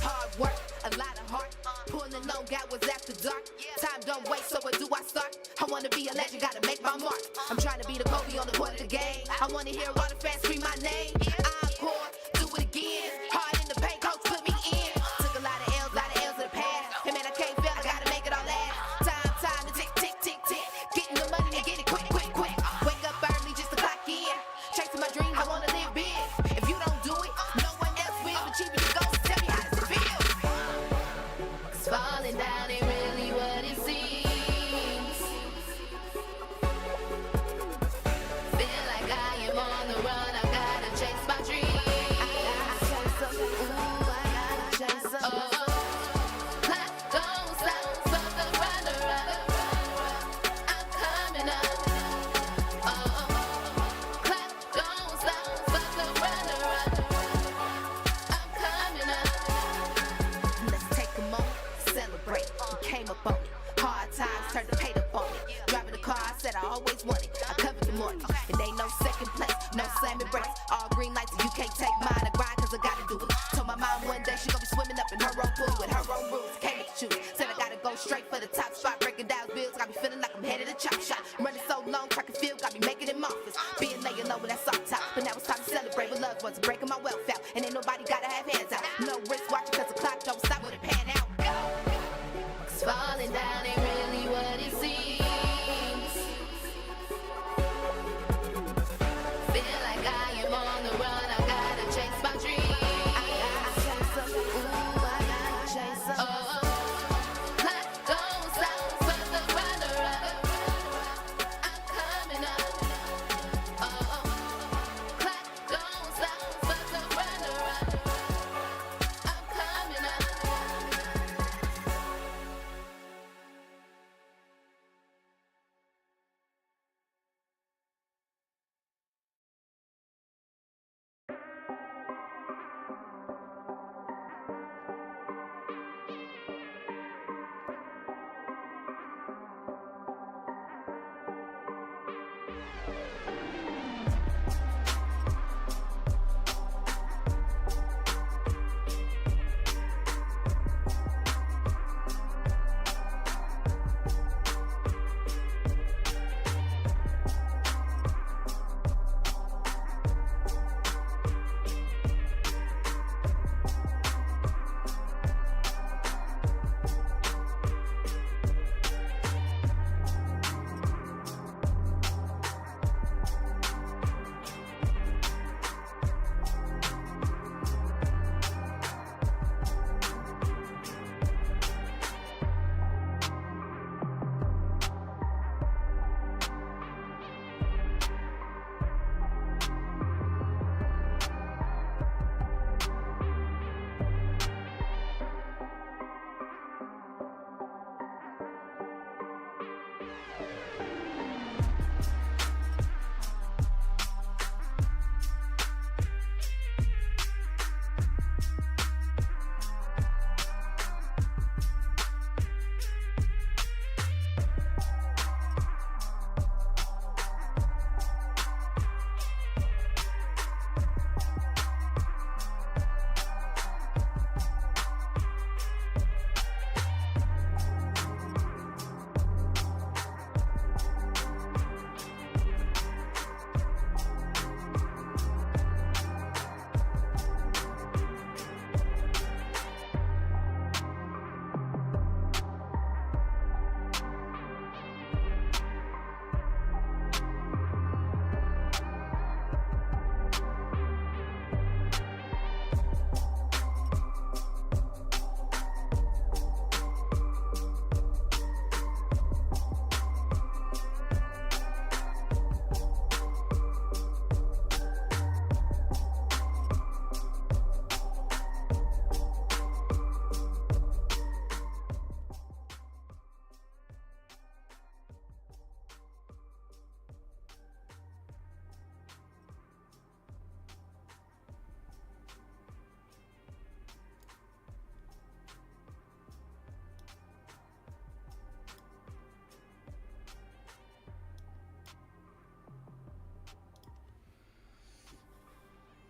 Hard work, a lot of heart. Pulling long hours after dark. Time don't wait, so where do I start? I wanna be a legend, gotta make my mark. I'm trying to be the Kobe on the court of the game. I wanna hear all the fans scream my name. Encore, do it again. Hard in the paint, coach put me in. Took a lot of L's in the past. Hey man, I can't fail, I gotta make it all last. Time to tick, tick, tick, tick. Getting the money and get it quick, quick, quick. Wake up early just to clock in. Chasing my dreams, I wanna live big. If you don't do it, no one else will. Achieving your goals, tell me how does it feel? 'Cause falling down ain't really what it seems. Feel like I am on the run, I gotta chase my dreams. I gotta chase them, ooh, I gotta chase them. Clock don't stop for the runner-up. I'm coming up. Clock don't stop for the runner-up. I'm coming up. Let's take a moment, celebrate. We came up on it. Hard times turned to paid up on it. Driving the car, I said I always wanted. I covered the mortgage. It ain't no second place, no slamming brakes. All green lights, and you can't take mine. I grind 'cause I gotta do it. Told my mom one day she gon' be swimming up in her own pool with her own rules. Can't make you choose. Said I gotta go straight for the top spot. Breaking down bills, got me feeling like I'm headed to chop shop. Running so long, track and field, got me making it office. Being laying low, that's off top. But now it's time to celebrate with loved ones, breaking my wealth out. And ain't nobody gotta have hands out. No wrist watching 'cause the clock don't stop when it pan out. 'Cause falling down ain't really what it seems. Feel like I am on the run, I gotta chase my dreams. I gotta chase them, ooh, I gotta chase them. Clock don't stop for the runner-up. I'm coming up. Clock don't stop for the runner-up. I'm coming up.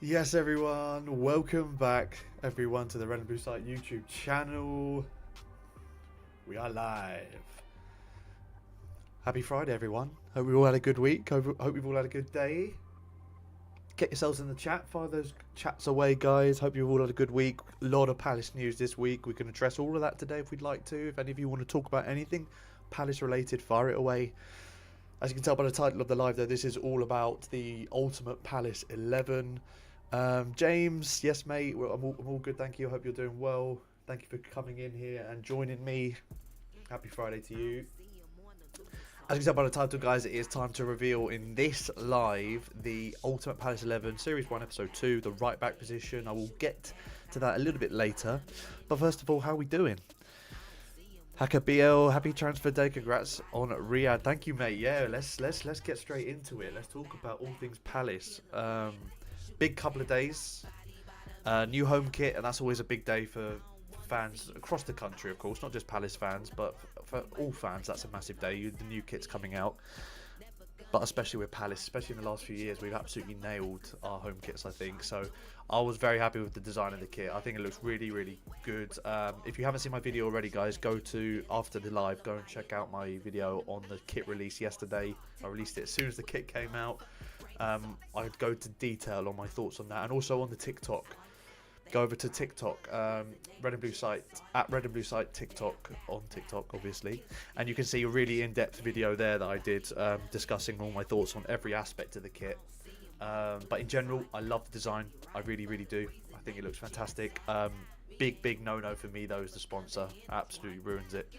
Yes, everyone, welcome back, everyone, to the Red and Blue Site YouTube channel. We are live. Happy Friday, everyone. Hope we all had a good week. Hope you've all had a good day. Get yourselves in the chat. Fire those chats away, guys. Hope you've all had a good week. A lot of Palace news this week. We can address all of that today if we'd like to. If any of you want to talk about anything Palace related, fire it away. As you can tell by the title of the live, though, this is all about the Ultimate Palace 11. James, yes, mate. I'm all good, thank you. I hope you're doing well. Thank you for coming in here and joining me. Happy Friday to you. As you can tell by the title, guys, it is time to reveal in this live the Ultimate Palace 11 Series 1 Episode 2, the right back position. I will get to that a little bit later. But first of all, how are we doing? Hacker BL, happy transfer day. Congrats on Riyadh. Thank you, mate. Yeah, let's get straight into it. Let's talk about all things Palace. Big couple of days, new home kit, and that's always a big day for fans across the country, of course, not just Palace fans, but for all fans. That's a massive day. The new kit's coming out, but especially with Palace, especially in the last few years, we've absolutely nailed our home kits, I think. So I was very happy with the design of the kit. I think it looks really good. If you haven't seen my video already, guys, go to, after the live, go and check out my video on the kit release yesterday. I released it as soon as the kit came out. I'd go to detail on my thoughts on that, and also on the TikTok. Go over to TikTok, Red and Blue Site, at Red and Blue Site TikTok, on TikTok obviously, and you can see a really in-depth video there that I did, discussing all my thoughts on every aspect of the kit. But in general, I love the design. I really do. I think it looks fantastic. Big no-no for me though is the sponsor. Absolutely ruins it.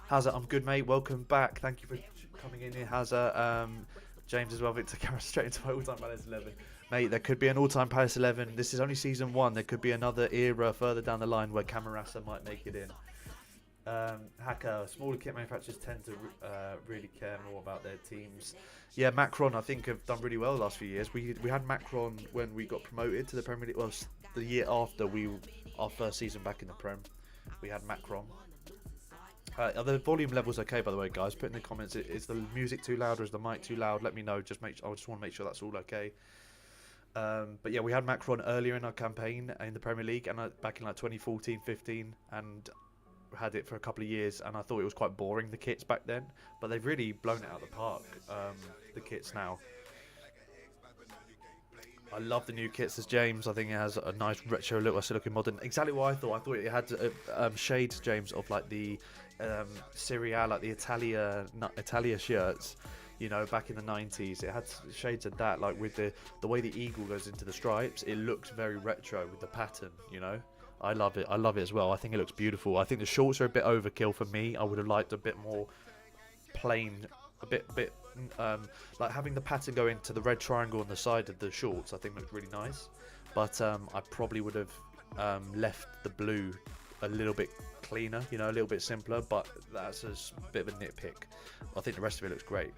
How's it? I'm good, mate. Welcome back. Thank you for coming in here. How's it? James as well. Victor Camera straight into my all-time Palace 11. Mate, there could be an all-time Palace 11. This is only season 1. There could be another era further down the line where Camarasa might make it in. Hacker, smaller kit manufacturers tend to really care more about their teams. Yeah, Macron, I think, have done really well the last few years. We had Macron when we got promoted to the Premier League. Well, the year after our first season back in the Prem, we had Macron. Are the volume levels okay, by the way, guys? Put in the comments, is the music too loud or is the mic too loud? Let me know. I just want to make sure that's all okay. But yeah, we had Macron earlier in our campaign in the Premier League, and back in like 2014-15, and had it for a couple of years, and I thought it was quite boring, the kits back then, but they've really blown it out of the park, the kits now. I love the new kits as James. I think it has a nice retro look. I still looking modern. Exactly what I thought. I thought it had shades, James, of like the Serie A, like the Italia shirts. You know, back in the 90s, it had shades of that, like with the way the eagle goes into the stripes. It looks very retro with the pattern, you know. I love it. I love it as well. I think it looks beautiful. I think the shorts are a bit overkill for me. I would have liked a bit more plain, a bit like having the pattern go into the red triangle on the side of the shorts. I think looked really nice, but I probably would have left the blue a little bit cleaner, you know, a little bit simpler, but that's a bit of a nitpick. I think the rest of it looks great.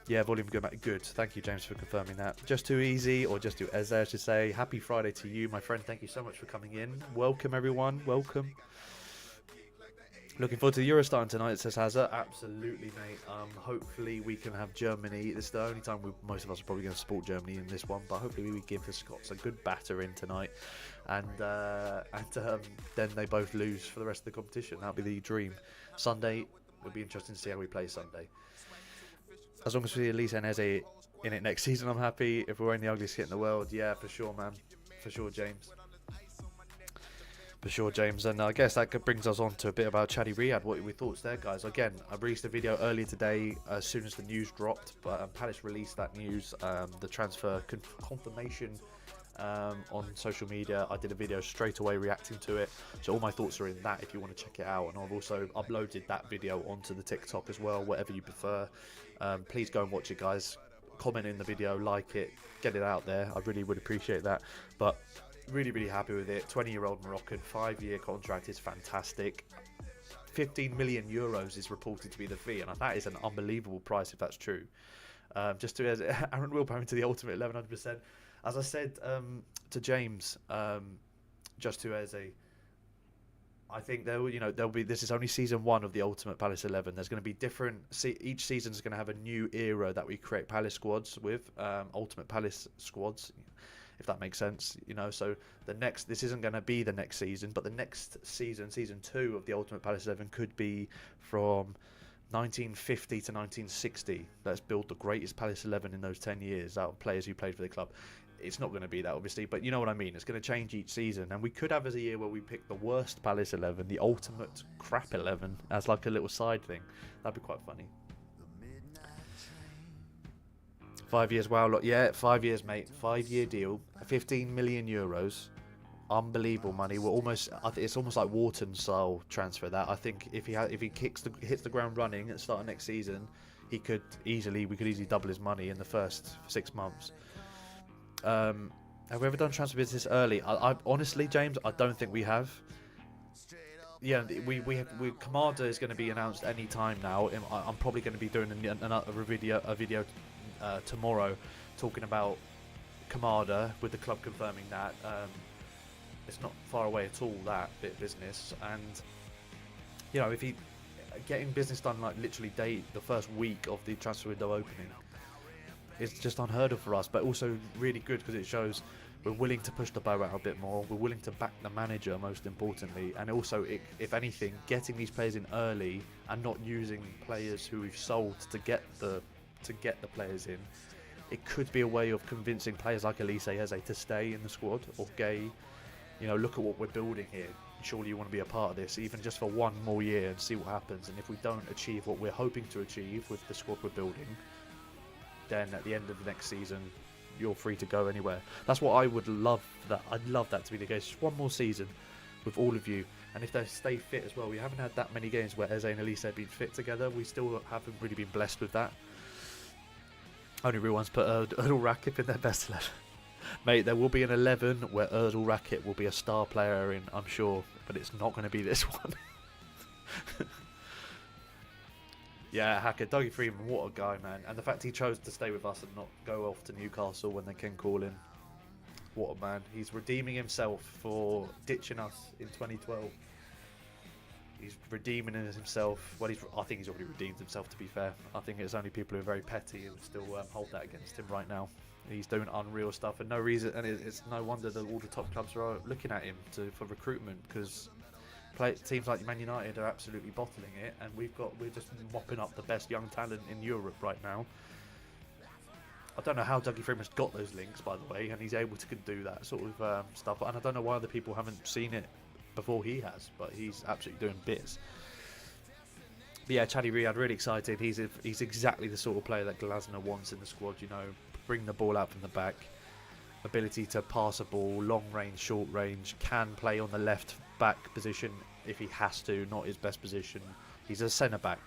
Yeah, volume good. Thank you, James, for confirming that. Just too easy, or just too Eze, I should say. Happy Friday to you, my friend. Thank you so much for coming in. Welcome, everyone. Welcome. Looking forward to the Euro starting tonight, says Hazard. Absolutely, mate. Hopefully we can have Germany. This is the only time most of us are probably going to support Germany in this one, but hopefully we give the Scots a good batter in tonight, and then they both lose for the rest of the competition. That'll be the dream. Sunday, it'll be interesting to see how we play Sunday. As long as we see Elise and Eze in it next season, I'm happy. If we're wearing the ugliest kit in the world, yeah, for sure, man. For sure, James. For sure, James. And I guess that brings us on to a bit about Chadi Riyadh. What are your thoughts there, guys? Again, I released a video earlier today as soon as the news dropped, but Palace released that news, the transfer confirmation on social media. I did a video straight away reacting to it, so all my thoughts are in that if you want to check it out, and I've also uploaded that video onto the TikTok as well, whatever you prefer. Please go and watch it, guys. Comment in the video, like it, get it out there. I really would appreciate that. But really happy with it. 20-year-old Moroccan, 5-year contract is fantastic. 15 million euros is reported to be the fee, and that is an unbelievable price if that's true. Just to Aaron Wilper into the ultimate 1100%. As I said to James, just to as a I think there'll be. This is only season 1 of the Ultimate Palace 11. There's going to be different. Each season is going to have a new era that we create Palace squads with, Ultimate Palace squads, if that makes sense. So this isn't going to be the next season, but the next season, season 2 of the Ultimate Palace 11, could be from 1950 to 1960. Let's build the greatest Palace 11 in those 10 years out of players who played for the club. It's not going to be that, obviously, but you know what I mean. It's going to change each season, and we could have as a year where we pick the worst Palace 11, the ultimate crap 11, as like a little side thing. That'd be quite funny. 5 years, wow, look, yeah, 5 years, mate. 5-year deal, 15 million euros, unbelievable money. I think it's almost like Wharton style transfer. That I think if he hits the ground running at the start of next season, we could easily double his money in the first 6 months. Have we ever done transfer business early? I honestly, James, I don't think we have. Yeah, we Kamada is going to be announced any time now. I'm probably going to be doing another video tomorrow, talking about Kamada, with the club confirming that. It's not far away at all, that bit of business, and if he getting business done like literally the first week of the transfer window opening. It's just unheard of for us, but also really good because it shows we're willing to push the bow out a bit more. We're willing to back the manager, most importantly, and also, if anything, getting these players in early and not using players who we've sold to get the players in. It could be a way of convincing players like Elise Eze to stay in the squad, or Gay. Look at what we're building here. Surely you want to be a part of this, even just for 1 more year, and see what happens. And if we don't achieve what we're hoping to achieve with the squad we're building, then at the end of the next season, you're free to go anywhere. That's what I would love. I'd love that to be the case. Just 1 more season with all of you, and if they stay fit as well. We haven't had that many games where Eze and Elise have been fit together. We still haven't really been blessed with that. Only real ones put Erdal Rakip in their best 11. Mate, there will be an 11 where Erdal Rakip will be a star player in, I'm sure, but it's not going to be this one. Yeah, Hacker, Dougie Freeman, what a guy, man. And the fact he chose to stay with us and not go off to Newcastle when they can call him. What a man. He's redeeming himself for ditching us in 2012. He's redeeming himself. Well, I think he's already redeemed himself, to be fair. I think it's only people who are very petty who still hold that against him right now. He's doing unreal stuff, and no reason, and it's no wonder that all the top clubs are looking at him for recruitment, because teams like Man United are absolutely bottling it, and we're just mopping up the best young talent in Europe right now. I don't know how Dougie Freeman's got those links, by the way, and he's able to do that sort of stuff. And I don't know why other people haven't seen it before he has, but he's absolutely doing bits. But yeah, Chaddy Riyad, really excited. He's exactly the sort of player that Glasner wants in the squad. Bring the ball out from the back, ability to pass a ball, long range, short range, can play on the left back position if he has to, not his best position. He's a centre back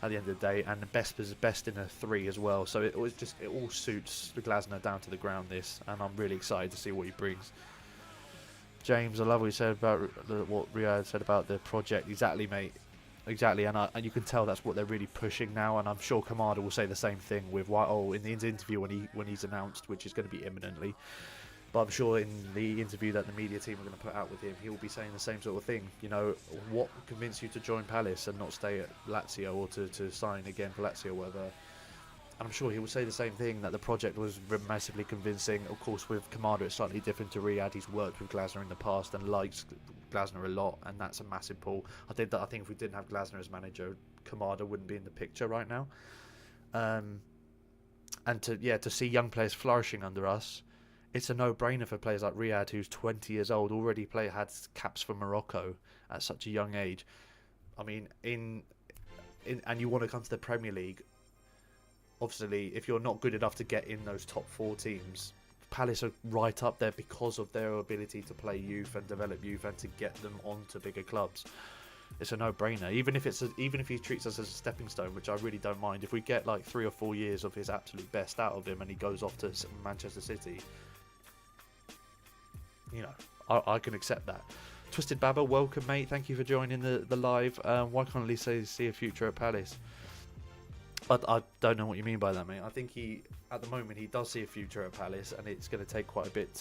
at the end of the day, and the best in a 3 as well. So it all suits the Glasner down to the ground, this, and I'm really excited to see what he brings. James, I love what you said about what Riyad said about the project. Exactly, mate. Exactly, and you can tell that's what they're really pushing now, and I'm sure Kamada will say the same thing with in the interview when he's announced, which is going to be imminently. But I'm sure in the interview that the media team are going to put out with him, he'll be saying the same sort of thing. What convinced you to join Palace and not stay at Lazio, or to sign again for Lazio or whatever? And I'm sure he will say the same thing, that the project was massively convincing. Of course, with Kamada, it's slightly different to Riyad. He's worked with Glasner in the past and likes Glasner a lot, and that's a massive pull. I think if we didn't have Glasner as manager, Kamada wouldn't be in the picture right now. And to see young players flourishing under us, it's a no-brainer for players like Riyad, who's 20 years old, already had caps for Morocco at such a young age. I mean, and you want to come to the Premier League. Obviously, if you're not good enough to get in those top 4 teams, Palace are right up there because of their ability to play youth and develop youth and to get them onto bigger clubs. It's a no-brainer. Even if he treats us as a stepping stone, which I really don't mind. If we get like 3 or 4 years of his absolute best out of him and he goes off to Manchester City, I can accept that. Twisted Baba, welcome, mate. Thank you for joining the live. Why can't Elise see a future at Palace? I don't know what you mean by that, mate. I think at the moment he does see a future at Palace, and it's going to take quite a bit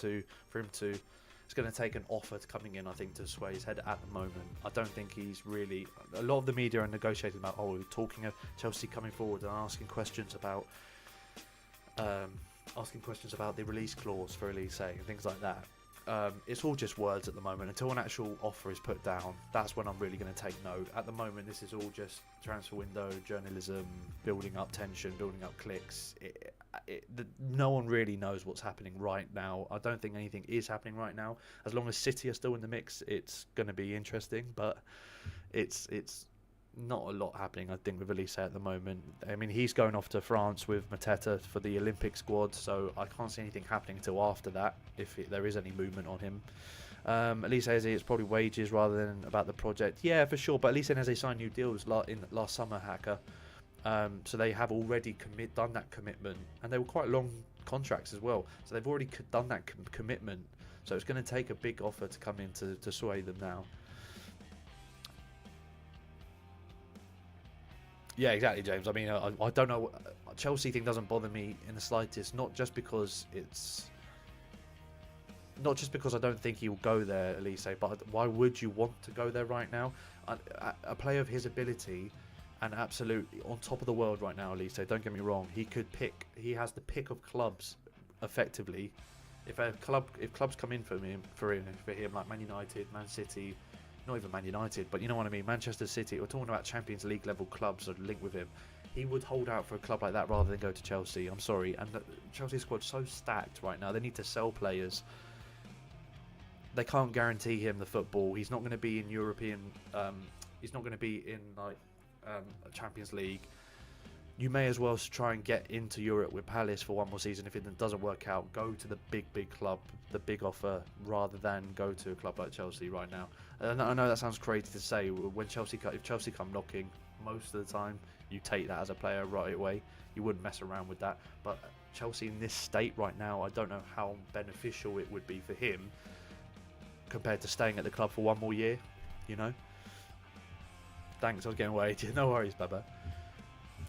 for him to. It's it's going to take an offer to coming in, I think, to sway his head at the moment. I don't think he's really... A lot of the media are negotiating about, talking of Chelsea coming forward and asking questions about the release clause for Elise and things like that. It's all just words at the moment. Until an actual offer is put down, that's when I'm really going to take note. At the moment, this is all just transfer window, journalism, building up tension, building up clicks. No one really knows what's happening right now. I don't think anything is happening right now. As long as City are still in the mix, it's going to be interesting, but it's not a lot happening, I think, with Elise at the moment. I mean, he's going off to France with Mateta for the Olympic squad, so I can't see anything happening until after that, if there is any movement on him. Elise Eze, it's probably wages rather than about the project. Yeah, for sure, but Elise Eze signed new deals last summer, Hacker. So they have already done that commitment, and they were quite long contracts as well. So they've already done that commitment. So it's going to take a big offer to come in to sway them now. Yeah, exactly, James. I mean, I don't know. Chelsea thing doesn't bother me in the slightest. Not just because I don't think he will go there, Elise. But why would you want to go there right now? A player of his ability and absolutely on top of the world right now, Elise. Don't get me wrong. He could pick. He has the pick of clubs, effectively. If clubs come in for him, like Man United, Man City. Not even Man United, but you know what I mean, Manchester City, we're talking about Champions League level clubs that are linked with him. He would hold out for a club like that rather than go to Chelsea. I'm sorry. And the Chelsea squad's so stacked right now. They need to sell players. They can't guarantee him the football. He's not going to be in European... he's not going to be in Champions League. You may as well try and get into Europe with Palace for one more season. If it doesn't work out, go to the big club, the big offer, rather than go to a club like Chelsea right now. And I know that sounds crazy to say. If Chelsea come knocking, most of the time you take that as a player right away. You wouldn't mess around with that. But Chelsea in this state right now, I don't know how beneficial it would be for him compared to staying at the club for one more year. You know. Thanks, I was getting away. No worries, Baba.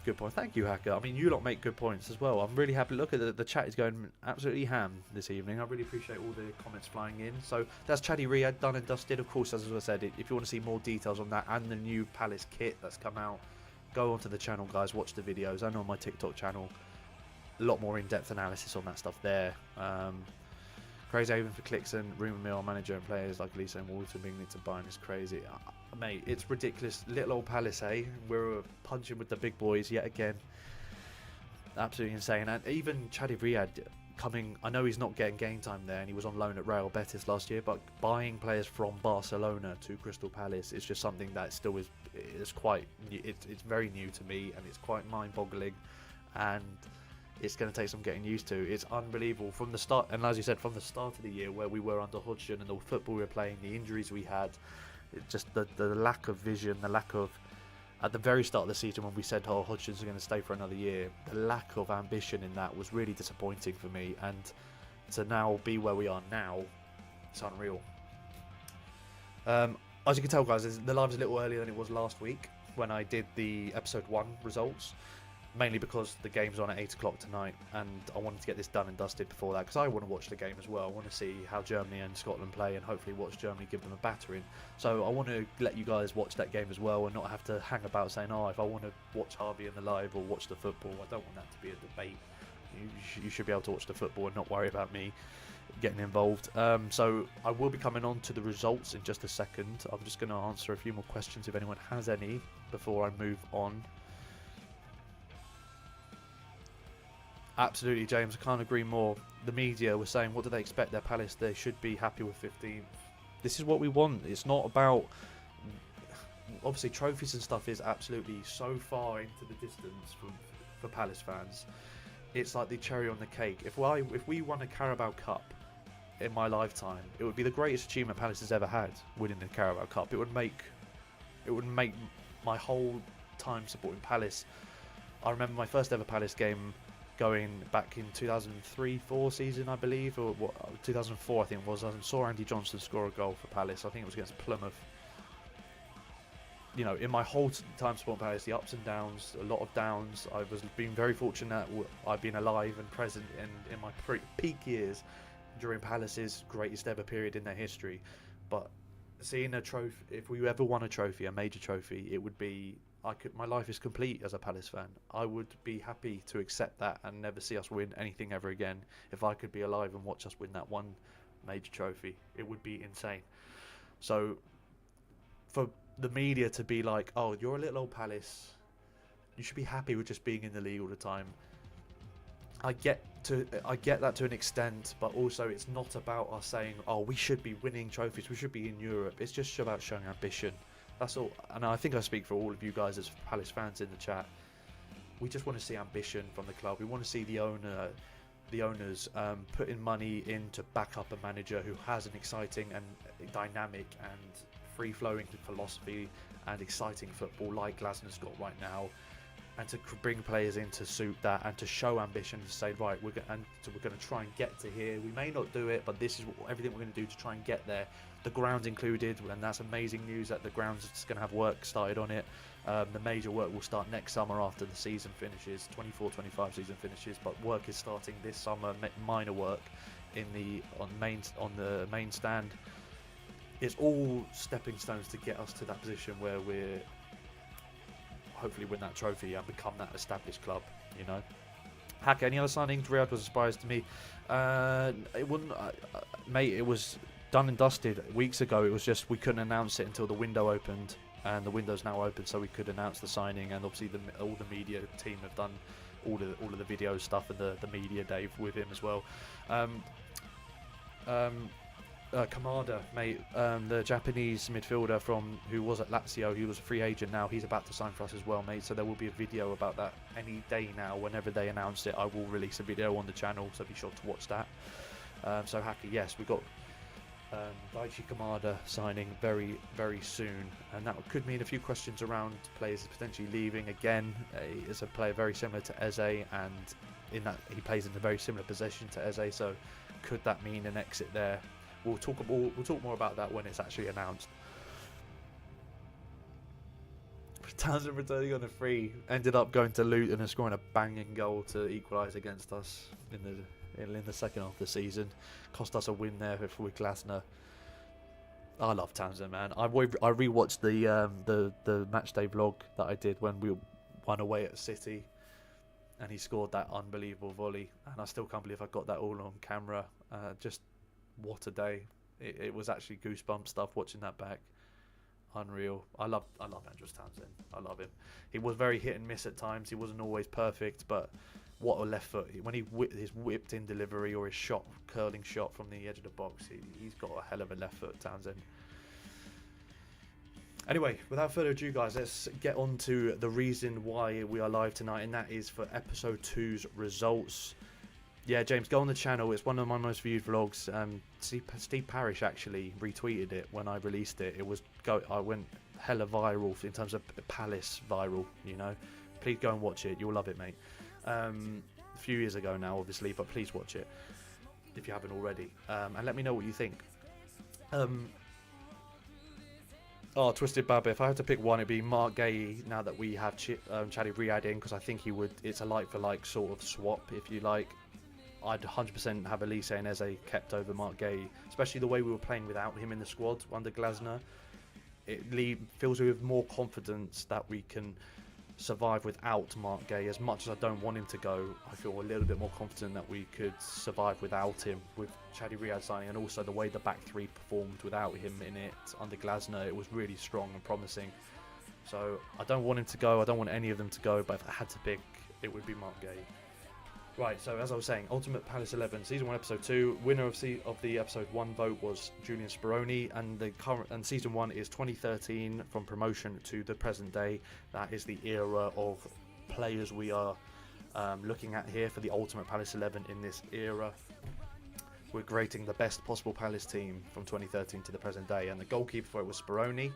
Good point. Thank you, Hacker. I mean, you lot make good points as well. I'm really happy. Look at the chat is going absolutely ham this evening. I really appreciate all the comments flying in. So that's Chaddy Riyad done and dusted. Of course, as I said, if you want to see more details on that and the new Palace kit that's come out, go onto the channel, guys. Watch the videos. And on my TikTok channel, a lot more in-depth analysis on that stuff there. Crazy even for clicks and rumour mill manager and players like Lisa and Walter being linked to Bayern is crazy. Mate, it's ridiculous. Little old Palace, eh? We're punching with the big boys yet again. Absolutely insane. And even Chaddy Riyad coming, I know he's not getting game time there, and he was on loan at Real Betis last year, but buying players from Barcelona to Crystal Palace is just something that still is quite, it's very new to me, and it's quite mind-boggling, and it's going to take some getting used to. It's unbelievable from the start, and as you said, from the start of the year where we were under Hodgson and the football we were playing, the injuries we had, just the lack of vision, the lack of, at the very start of the season when we said, oh, Hodgson's going to stay for another year, the lack of ambition in that was really disappointing for me, and to now be where we are now, it's unreal. As you can tell, guys, the live is a little earlier than it was last week when I did the episode 1 results. Mainly because the game's on at 8 o'clock tonight, and I wanted to get this done and dusted before that, because I want to watch the game as well. I want to see how Germany and Scotland play, and hopefully watch Germany give them a battering. So I want to let you guys watch that game as well, and not have to hang about saying, oh, if I want to watch Harvey in the live or watch the football, I don't want that to be a debate. You should be able to watch the football and not worry about me getting involved. So I will be coming on to the results in just a second. I'm just going to answer a few more questions if anyone has any before I move on. Absolutely, James. I can't agree more. The media were saying, what do they expect? Their Palace, they should be happy with 15th. This is what we want. It's not about... Obviously, trophies and stuff is absolutely so far into the distance for Palace fans. It's like the cherry on the cake. If we won a Carabao Cup in my lifetime, it would be the greatest achievement Palace has ever had, winning the Carabao Cup. It would make my whole time supporting Palace. I remember my first ever Palace game going back in 2003-04 season, I believe, or 2004 I think it was. I saw Andy Johnson score a goal for Palace. I think it was against Plymouth. You know, in my whole time supporting Palace, the ups and downs, a lot of downs. I was being very fortunate. I've been alive and present in my peak years during Palace's greatest ever period in their history. But seeing a trophy, if we ever won a trophy, a major trophy, it would be, my life is complete as a Palace fan. I would be happy to accept that and never see us win anything ever again. If I could be alive and watch us win that one major trophy, it would be insane. So for the media to be like, oh, you're a little old Palace, you should be happy with just being in the league all the time. I get that to an extent, but also it's not about us saying, oh, we should be winning trophies, we should be in Europe. It's just about showing ambition. That's all. And I think I speak for all of you guys as Palace fans in the chat. We just want to see ambition from the club. We want to see the owners putting money in to back up a manager who has an exciting and dynamic and free-flowing philosophy and exciting football like Glasner's got right now, and to bring players in to suit that and to show ambition, to say, right, we're going to try and get to here. We may not do it, but this is everything we're going to do to try and get there. The ground's included, and that's amazing news that the ground's going to have work started on it. The major work will start next summer after the season finishes, 24-25 season finishes, but work is starting this summer, minor work on the main stand. It's all stepping stones to get us to that position where we're hopefully win that trophy and become that established club, you know. Hack, any other signings? Riyadh was a surprise to me. It wouldn't, mate. It was done and dusted weeks ago. It was just we couldn't announce it until the window opened, and the window's now open, so we could announce the signing. And obviously, all the media team have done all of the video stuff and the media day with him as well. Kamada, mate, the Japanese midfielder who was at Lazio, he was a free agent now. He's about to sign for us as well, mate. So there will be a video about that any day now. Whenever they announce it, I will release a video on the channel, so be sure to watch that. So Hacky, yes, we got Daichi Kamada signing very, very soon, and that could mean a few questions around players potentially leaving. Again, he is a player very similar to Eze, and in that he plays in a very similar position to Eze. So could that mean an exit there? We'll talk more about that when it's actually announced. Townsend returning on a free, ended up going to Luton and scoring a banging goal to equalise against us in the second half of the season. Cost us a win there with Glasner. I love Townsend, man. I rewatched the match day vlog that I did when we won away at City, and he scored that unbelievable volley, and I still can't believe I got that all on camera. Just what a day. It was actually goosebump stuff watching that back. Unreal. I love Andros Townsend. I love him. He was very hit and miss at times. He wasn't always perfect, but what a left foot. When his whipped in delivery or his curling shot from the edge of the box, he's got a hell of a left foot, Townsend. Anyway, without further ado, guys, let's get on to the reason why we are live tonight, and that is for episode 2's results. Yeah, James, go on the channel. It's one of my most viewed vlogs. Steve Parrish actually retweeted it when I released it. I went hella viral in terms of Palace viral, you know. Please go and watch it. You'll love it, mate. A few years ago now, obviously, but please watch it if you haven't already. And let me know what you think. Twisted Baba. If I had to pick one, it'd be Mark Gay. Now that we have Chadi Riyadh in, because I think it's a like for like sort of swap, if you like. I'd 100% have Elise and Eze kept over Mark Gay, especially the way we were playing without him in the squad under Glasner. It fills me with more confidence that we can survive without Mark Gay. As much as I don't want him to go, I feel a little bit more confident that we could survive without him with Chadi Riyadh signing, and also the way the back three performed without him in it under Glasner. It was really strong and promising. So I don't want him to go. I don't want any of them to go, but if I had to pick, it would be Mark Gay. Right, so as I was saying, Ultimate Palace 11, Season 1, Episode 2. Winner of the Episode 1 vote was Julian Speroni, and Season 1 is 2013 from promotion to the present day. That is the era of players we are looking at here for the Ultimate Palace 11 in this era. We're grading the best possible Palace team from 2013 to the present day, and the goalkeeper for it was Speroni.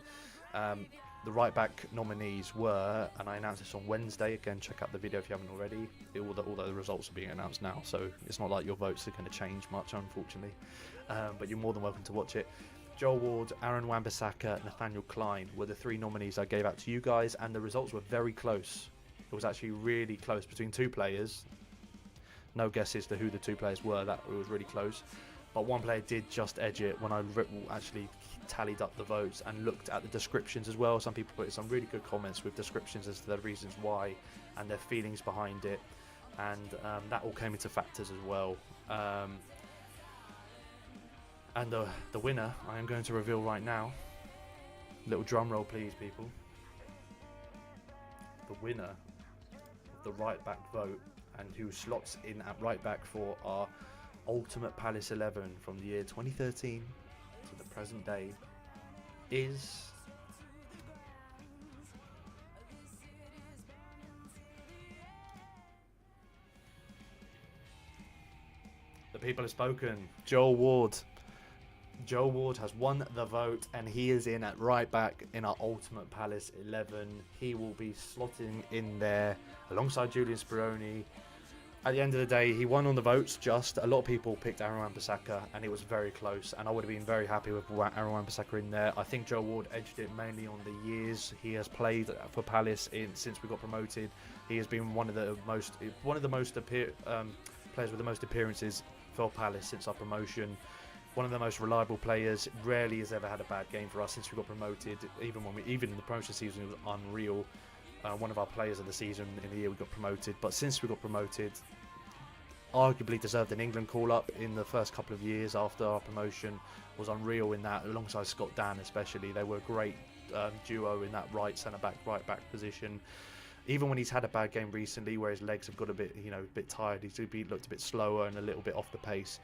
The right back nominees were, and I announced this on Wednesday, again check out the video if you haven't already, although the results are being announced now, so it's not like your votes are going to change much, unfortunately, but you're more than welcome to watch it. Joel Ward, Aaron Wan-Bissaka, Nathaniel Klein were the 3 nominees I gave out to you guys, and the results were very close. It was actually really close between 2 players. No guesses to who the 2 players were. It was really close. but one player did just edge it when I actually tallied up the votes and looked at the descriptions as well. Some people put some really good comments with descriptions as to the reasons why and their feelings behind it, and that all came into factors as well. And the winner I am going to reveal right now. Little drum roll please, people. The winner of the right back vote, and who slots in at right back for our Ultimate Palace 11 from the year 2013 to the present day, is the people have spoken. Joel Ward. Joel Ward has won the vote, and he is in at right back in our Ultimate Palace 11. He will be slotting in there alongside Julian Speroni. At the end of the day, he won on the votes. Just a lot of people picked Aaron Wan-Bissaka, and it was very close, and I would have been very happy with Aaron Wan-Bissaka in there. I think Joel Ward edged it mainly on the years he has played for Palace since we got promoted. He has been one of the most players with the most appearances for Palace since our promotion. One of the most reliable players. Rarely has ever had a bad game for us since we got promoted. Even in the promotion season, it was unreal. One of our players of the season in the year we got promoted. But since we got promoted, arguably deserved an England call-up in the first couple of years after our promotion. Was unreal in that, alongside Scott Dan especially. They were a great duo in that right centre-back, right-back position. Even when he's had a bad game recently, where his legs have got a bit tired, he's looked a bit slower and a little bit off the pace.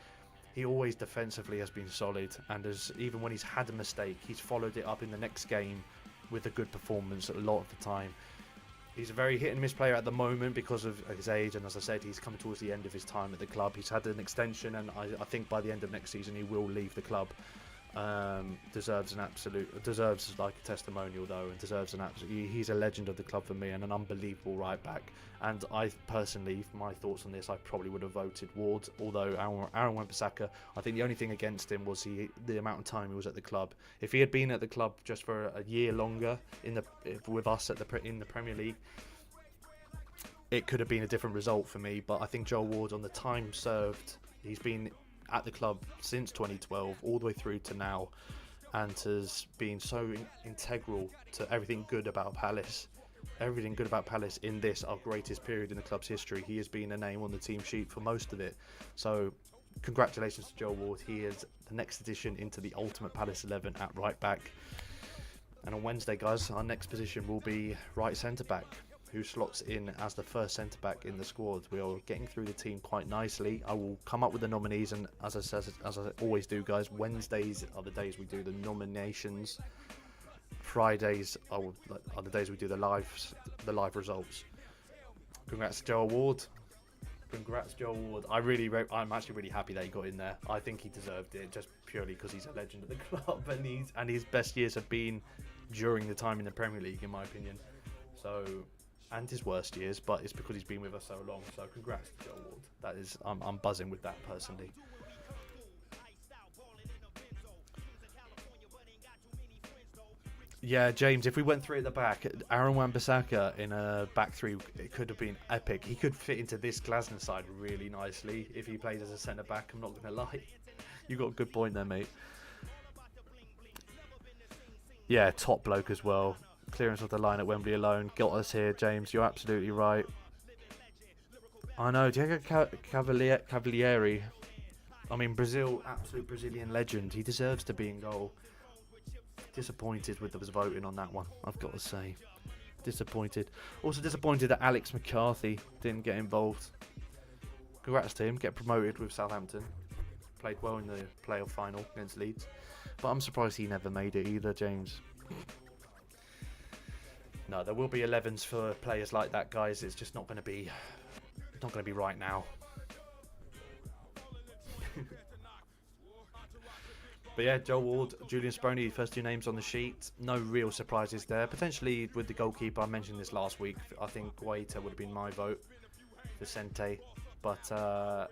He always defensively has been solid, and even when he's had a mistake, he's followed it up in the next game with a good performance a lot of the time. He's a very hit and miss player at the moment because of his age, and as I said, he's coming towards the end of his time at the club. He's had an extension, and I think by the end of next season he will leave the club. Deserves like a testimonial though, and he's a legend of the club for me, and an unbelievable right back. And I personally, my thoughts on this, I probably would have voted Ward, although Aaron Wan-Bissaka, I think the only thing against him was the amount of time he was at the club. If he had been at the club just for a year longer with us in the Premier League, it could have been a different result for me. But I think Joel Ward, on the time served, he's been at the club since 2012 all the way through to now, and has been so integral to everything good about Palace in this, our greatest period in the club's history. He has been a name on the team sheet for most of it. So congratulations to Joel Ward. He is the next addition into the Ultimate Palace 11 at right back. And on Wednesday, guys, our next position will be right centre back, who slots in as the first centre back in the squad. We are getting through the team quite nicely. I will come up with the nominees, and as I always do, guys, Wednesdays are the days we do the nominations. Fridays are the days we do the live results. Congrats to Joel Ward. I'm actually really happy that he got in there. I think he deserved it, just purely because he's a legend of the club, and his best years have been during the time in the Premier League, in my opinion. So, and his worst years, but it's because he's been with us so long. So congrats to Joel Ward. That is, I'm buzzing with that personally. Yeah, James, if we went three at the back, Aaron Wan-Bissaka in a back three, it could have been epic. He could fit into this Glasgow side really nicely if he played as a centre back. I'm not going to lie. You got a good point there, mate. Yeah, top bloke as well. Clearance of the line at Wembley alone got us here, James. You're absolutely right. I know, Diego Cavalieri. I mean, Brazil, absolute Brazilian legend. He deserves to be in goal. Disappointed with the voting on that one, I've got to say. Disappointed. Also disappointed that Alex McCarthy didn't get involved. Congrats to him, get promoted with Southampton. Played well in the playoff final against Leeds. But I'm surprised he never made it either, James. No, there will be 11s for players like that, guys. It's just not going to be right now. But yeah, Joel Ward, Julian Speroni, first two names on the sheet. No real surprises there. Potentially with the goalkeeper, I mentioned this last week. I think Guaita would have been my vote. Vicente. But, that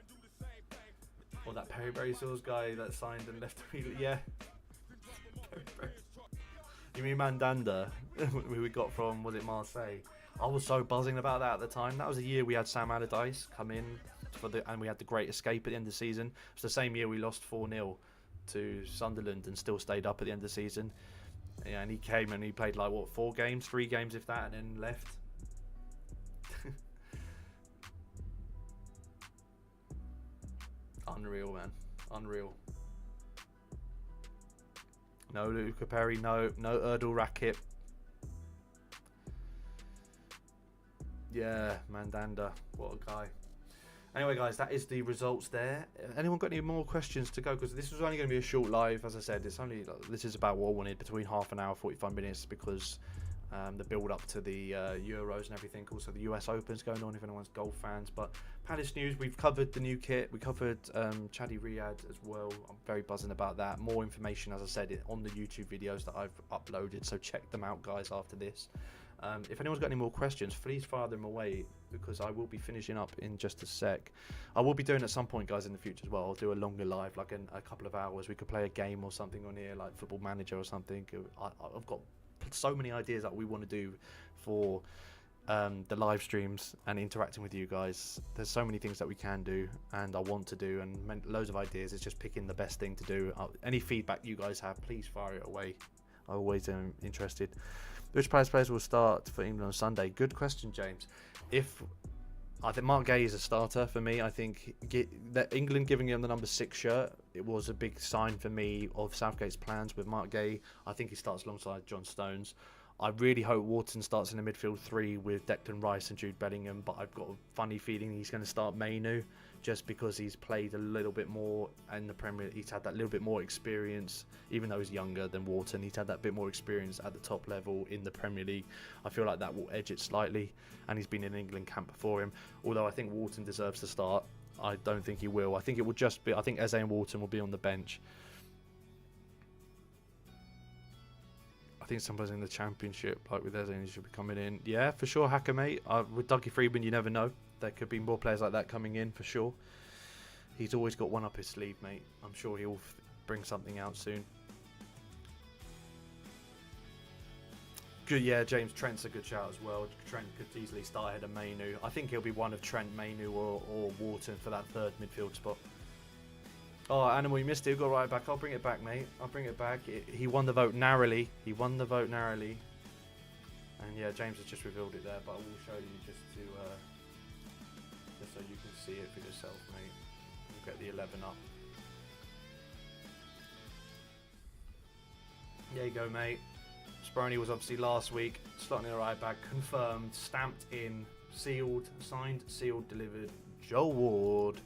Perry Sauce guy that signed and left immediately. Yeah. You mean Mandanda, who we got from, was it Marseille? I was so buzzing about that at the time. That was a year we had Sam Allardyce come in, and we had the great escape at the end of the season. It's the same year we lost 4-0 to Sunderland and still stayed up at the end of the season. Yeah, and he came and he played like what 3 games if that, and then left. Unreal, man, unreal. No Luca Perry, no Erdal Rakip. Yeah, Mandanda, what a guy. Anyway, guys, that is the results there. Anyone got any more questions to go? Because this was only going to be a short live, as I said. This is about what I wanted, between half an hour, 45 minutes, because the build up to the Euros and everything. Also, the US Open's going on if anyone's golf fans. But Palace news, we've covered the new kit. We covered Chadi Riyadh as well. I'm very buzzing about that. More information, as I said, on the YouTube videos that I've uploaded. So check them out, guys, after this. If anyone's got any more questions, please fire them away, because I will be finishing up in just a sec. I will be doing at some point, guys, in the future as well. I'll do a longer live, like a couple of hours. We could play a game or something on here, like Football Manager or something. I've got so many ideas that we want to do for the live streams and interacting with you guys. There's so many things that we can do and I want to do, and loads of ideas. It's just picking the best thing to do. Any feedback you guys have, please fire it away. I always am interested. Which players will start for England on Sunday? Good question, James. I think Mark Gay is a starter for me. I think that England giving him the number 6 shirt, it was a big sign for me of Southgate's plans with Mark Gay. I think he starts alongside John Stones. I really hope Wharton starts in the midfield 3 with Declan Rice and Jude Bellingham, but I've got a funny feeling he's going to start Mainu, just because he's played a little bit more in the Premier League. He's had that little bit more experience, even though he's younger than Wharton. He's had that bit more experience at the top level in the Premier League. I feel like that will edge it slightly, and he's been in England camp before him. Although I think Wharton deserves to start, I don't think he will. I think it will just be, I think Eze and Wharton will be on the bench. I think somebody's in the Championship, like with Eze, he should be coming in. Yeah, for sure, Hacker, mate. With Dougie Freedman, you never know. There could be more players like that coming in, for sure. He's always got one up his sleeve, mate. I'm sure he'll bring something out soon. Good, yeah, James Trent's a good shout as well. Trent could easily start ahead of Mainu. I think he'll be one of Trent, Mainu or Wharton for that third midfield spot. Oh, Animal, you missed it. Got right back. I'll bring it back, mate. I'll bring it back. He won the vote narrowly. He won the vote narrowly. And yeah, James has just revealed it there, but I will show you just so you can see it for yourself, mate. We'll get the 11 up. There you go, mate. Sproney was obviously last week. Slotting it right back. Confirmed. Stamped in. Sealed. Signed. Sealed. Delivered. Joe Ward.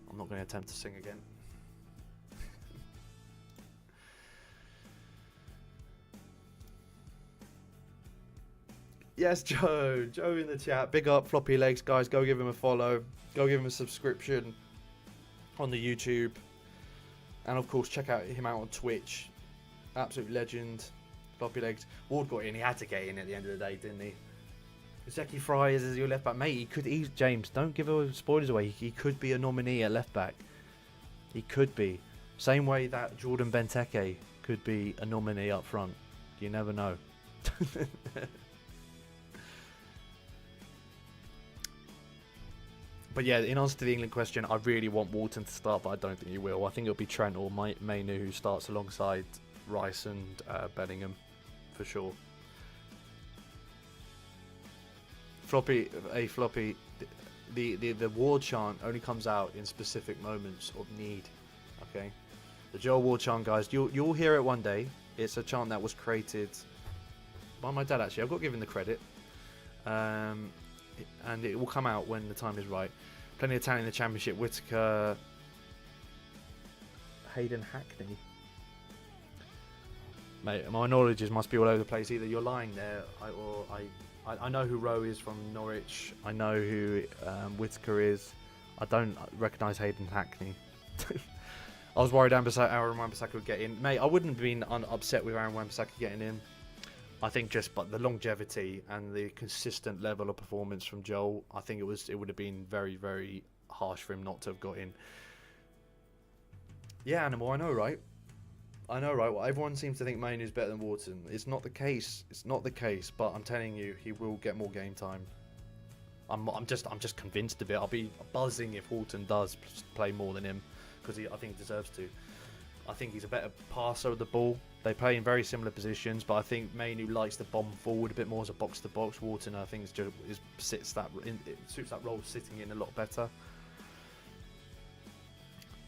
I'm not going to attempt to sing again. Yes, Joe. Joe in the chat. Big up, Floppy Legs, guys. Go give him a follow. Go give him a subscription on the YouTube. And, of course, check him out on Twitch. Absolute legend. Floppy Legs. Ward got in. He had to get in at the end of the day, didn't he? Zeki Fry is your left back, mate. He could. James, don't give spoilers away. He could be a nominee at left back. He could be. Same way that Jordan Benteke could be a nominee up front. You never know. But yeah, in answer to the England question, I really want Wharton to start, but I don't think he will. I think it'll be Trent or Mainu who starts alongside Rice and Bellingham, for sure. Floppy, the Ward chant only comes out in specific moments of need. Okay, the Joe Ward chant, guys, you'll hear it one day. It's a chant that was created by my dad, actually. I've got to give him the credit, and it will come out when the time is right. Plenty of talent in the Championship. Whittaker, Hayden Hackney. Mate, my knowledge must be all over the place. Either you're lying there, I know who Rowe is from Norwich. I know who Whittaker is. I don't recognise Hayden Hackney. I was worried Aaron Wan-Bissaka would get in. Mate, I wouldn't have been upset with Aaron Wan-Bissaka getting in. I think but the longevity and the consistent level of performance from Joel, I think it would have been very, very harsh for him not to have got in. Yeah, Animal, I know, right? Well, everyone seems to think Mainu's better than Wharton. It's not the case. It's not the case, but I'm telling you, he will get more game time. I'm just convinced of it. I'll be buzzing if Walton does play more than him, because I think he deserves to. I think he's a better passer of the ball. They play in very similar positions, but I think Mainu likes to bomb forward a bit more as a box-to-box. Walton, I think, suits that role sitting in a lot better.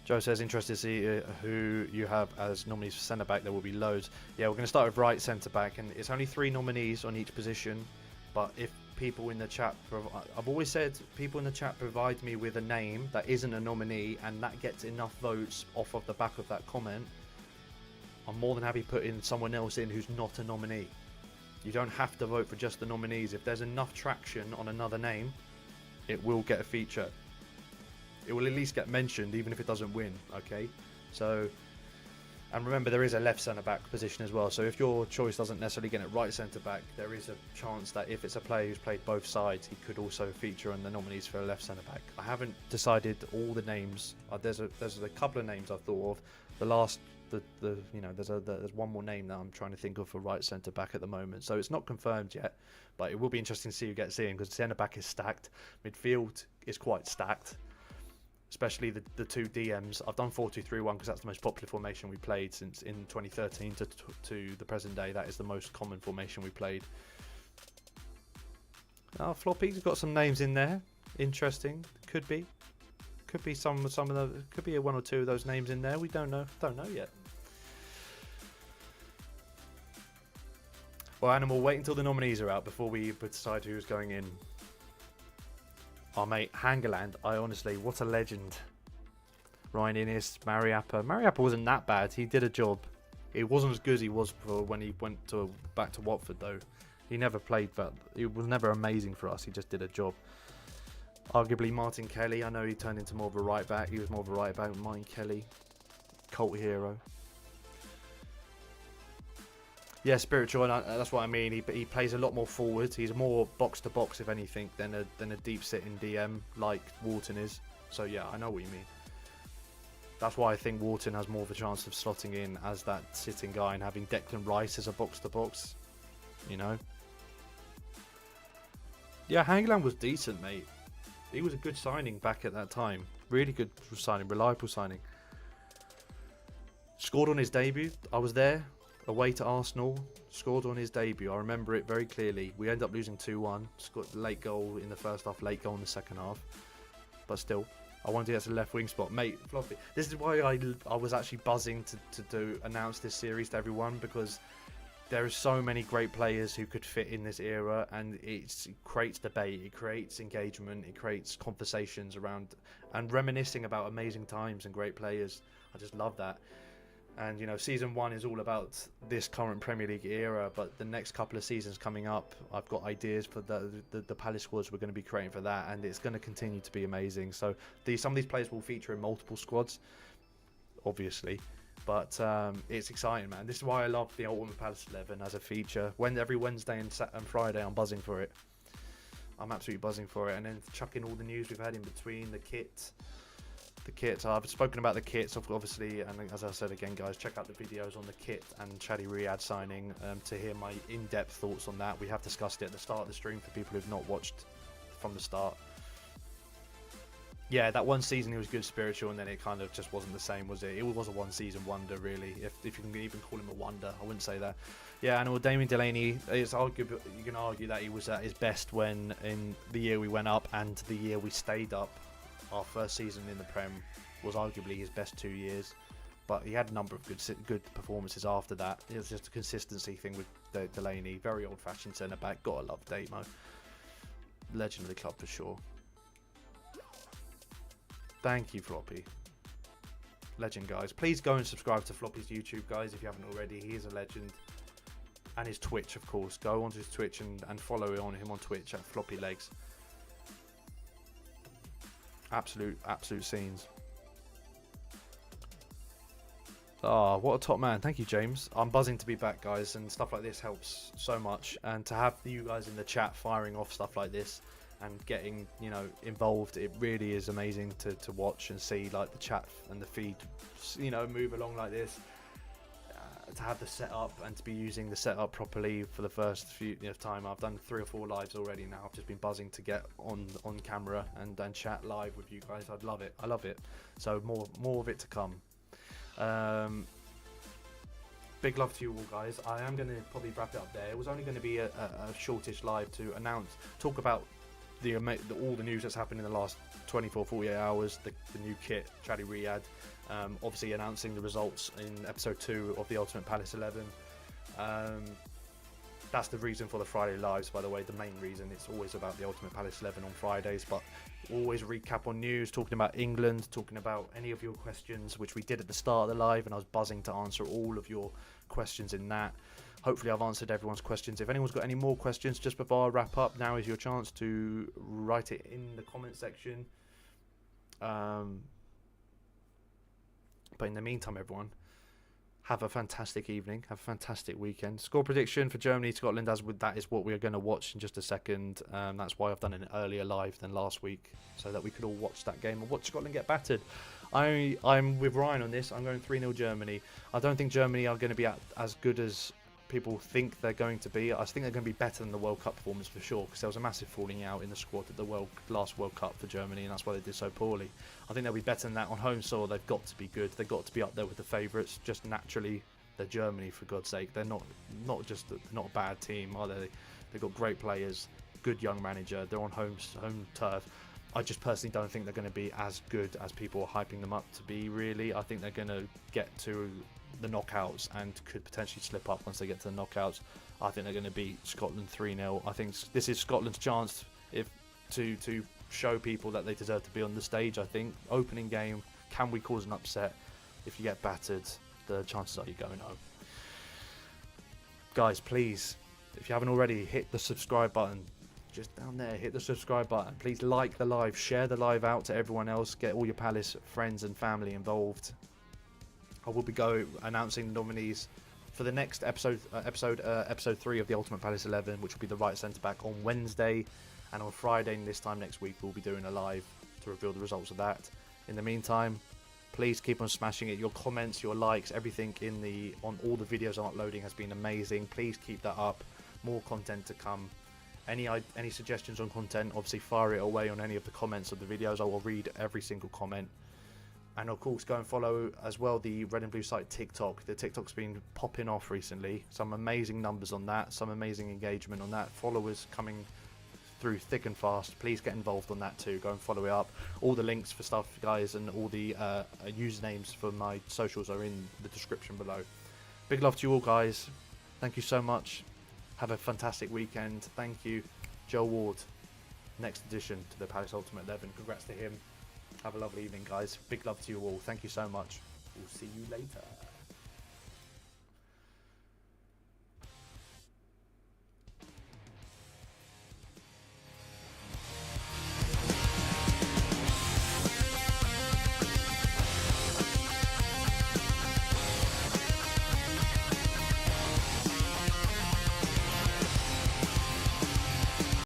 Joe says, interested to see who you have as nominees for centre-back. There will be loads. Yeah, we're going to start with right centre-back, and it's only 3 nominees on each position. But if people in the chat, I've always said, people in the chat provide me with a name that isn't a nominee, and that gets enough votes off of the back of that comment, I'm more than happy putting someone else in who's not a nominee. You don't have to vote for just the nominees. If there's enough traction on another name, it will get a feature. It will at least get mentioned, even if it doesn't win, okay? So, and remember, there is a left centre-back position as well. So if your choice doesn't necessarily get it right centre-back, there is a chance that if it's a player who's played both sides, he could also feature on the nominees for a left centre-back. I haven't decided all the names. There's a couple of names I've thought of. There's one more name that I'm trying to think of for right centre-back at the moment. So it's not confirmed yet, but it will be interesting to see who gets in, because centre-back is stacked. Midfield is quite stacked. Especially the 2 DMs. I've done 4-2-3-1 because that's the most popular formation we played since in 2013 to the present day. That is the most common formation we played. Floppy's got some names in there. Interesting. Could be some of the, could be 1 or 2 of those names in there. We don't know. Don't know yet. Well, Animal, wait until the nominees are out before we decide who's going in. Oh, mate, Hangeland, what a legend. Ryan Innes, Mariappa. Mariappa wasn't that bad. He did a job. It wasn't as good as he was for when he went back to Watford, though. He never played that. It was never amazing for us. He just did a job. Arguably, Martin Kelly. I know he turned into more of a right back. He was more of a right back. Martin Kelly, cult hero. Yeah, spiritual, and that's what I mean. He plays a lot more forward. He's more box to box, if anything, than a deep sitting DM like Walton is. So yeah, I know what you mean. That's why I think Walton has more of a chance of slotting in as that sitting guy and having Declan Rice as a box to box. You know. Yeah, Hangeland was decent, mate. He was a good signing back at that time. Really good signing, reliable signing. Scored on his debut. I was there. Away to Arsenal, scored on his debut. I remember it very clearly. We ended up losing 2-1. Scored a late goal in the first half, late goal in the second half. But still, I wanted to get to the left wing spot. Mate, Floppy, this is why I was actually buzzing to announce this series to everyone, because there are so many great players who could fit in this era, and it creates debate, it creates engagement, it creates conversations around and reminiscing about amazing times and great players. I just love that. And, you know, season 1 is all about this current Premier League era, but the next couple of seasons coming up, I've got ideas for the Palace squads we're going to be creating for that, and it's going to continue to be amazing. So some of these players will feature in multiple squads, obviously, but it's exciting, man. This is why I love the Ultimate Palace 11 as a feature. Every Wednesday and Friday, I'm buzzing for it. I'm absolutely buzzing for it. And then chuck in all the news we've had in between, the kit. I've spoken about the kits, obviously, and as I said again, guys, check out the videos on the kit and Chaddy Riyadh signing to hear my in-depth thoughts on that. We have discussed it at the start of the stream for people who've not watched from the start. Yeah, that one season he was good spiritual, and then it kind of just wasn't the same, was it? It was a one-season wonder, really, if you can even call him a wonder. I wouldn't say that. Yeah, and Damien Delaney, it's arguable, you can argue that he was at his best when in the year we went up and the year we stayed up. Our first season in the Prem was arguably his best 2 years, but he had a number of good performances after that. It was just a consistency thing with Delaney. Very old-fashioned centre-back. Gotta love Damo. Legend of the club for sure. Thank you, Floppy. Legend, guys. Please go and subscribe to Floppy's YouTube, guys, if you haven't already. He is a legend. And his Twitch, of course. Go onto his Twitch and follow him on Twitch at Floppy Legs. Absolute scenes. Oh, what a top man. Thank you, James. I'm buzzing to be back, guys, and stuff like this helps so much. And to have you guys in the chat firing off stuff like this and getting, you know, involved, it really is amazing to watch and see, like, the chat and the feed, you know, move along like this. to have the setup and to be using the setup properly for the first few time. I've done 3 or 4 lives already now. I've just been buzzing to get on camera and chat live with you guys. I love it. So more of it to come. Big love to you all, guys. I am going to probably wrap it up there. It was only going to be a shortish live to talk about all the news that's happened in the last 24-48 hours. The new kit, Charlie Riyadh, obviously announcing the results in episode 2 of the Ultimate Palace 11. That's the reason for the Friday lives, by the way. The main reason. It's always about the Ultimate Palace 11 on Fridays, but always recap on news, talking about England, talking about any of your questions, which we did at the start of the live, and I was buzzing to answer all of your questions in that. Hopefully I've answered everyone's questions. If anyone's got any more questions just before I wrap up, now is your chance to write it in the comment section. But in the meantime, everyone, have a fantastic evening. Have a fantastic weekend. Score prediction for Germany, Scotland, that is what we're going to watch in just a second. That's why I've done an earlier live than last week, so that we could all watch that game and watch Scotland get battered. I'm with Ryan on this. I'm going 3-0 Germany. I don't think Germany are going to be as good as people think they're going to be. I think they're going to be better than the World Cup performance for sure, because there was a massive falling out in the squad at the last World Cup for Germany, and that's why they did so poorly. I think they'll be better than that on home soil. They've got to be good. They've got to be up there with the favourites. Just naturally, they're Germany, for God's sake. They're not a bad team, are they? They've got great players, good young manager. They're on home turf. I just personally don't think they're going to be as good as people are hyping them up to be, really. I think they're going to get to the knockouts and could potentially slip up once they get to the knockouts. I think they're going to beat Scotland 3-0. I think this is Scotland's chance to show people that they deserve to be on the stage. I think opening game, can we cause an upset? If you get battered, the chances are you're going home. Guys, please, if you haven't already, hit the subscribe button. Just down there, hit the subscribe button. Please like the live, share the live out to everyone else. Get all your Palace friends and family involved. I will be announcing the nominees for the next episode 3 of the Ultimate Palace 11, which will be the right centre back on Wednesday, and on Friday this time next week we'll be doing a live to reveal the results of that. In the meantime, please keep on smashing it. Your comments, your likes, everything on all the videos I'm uploading has been amazing. Please keep that up. More content to come. Any suggestions on content, obviously fire it away on any of the comments of the videos. I will read every single comment. And of course, go and follow as well the Red and Blue Site TikTok. The TikTok's been popping off recently. Some amazing numbers on that, some amazing engagement on that. Followers coming through thick and fast. Please get involved on that too. Go and follow it up. All the links for stuff, guys, and all the usernames for my socials are in the description below. Big love to you all, guys. Thank you so much. Have a fantastic weekend. Thank you, Joe Ward. Next addition to the Palace Ultimate 11. Congrats to him. Have a lovely evening, guys. Big love to you all. Thank you so much. We'll see you later.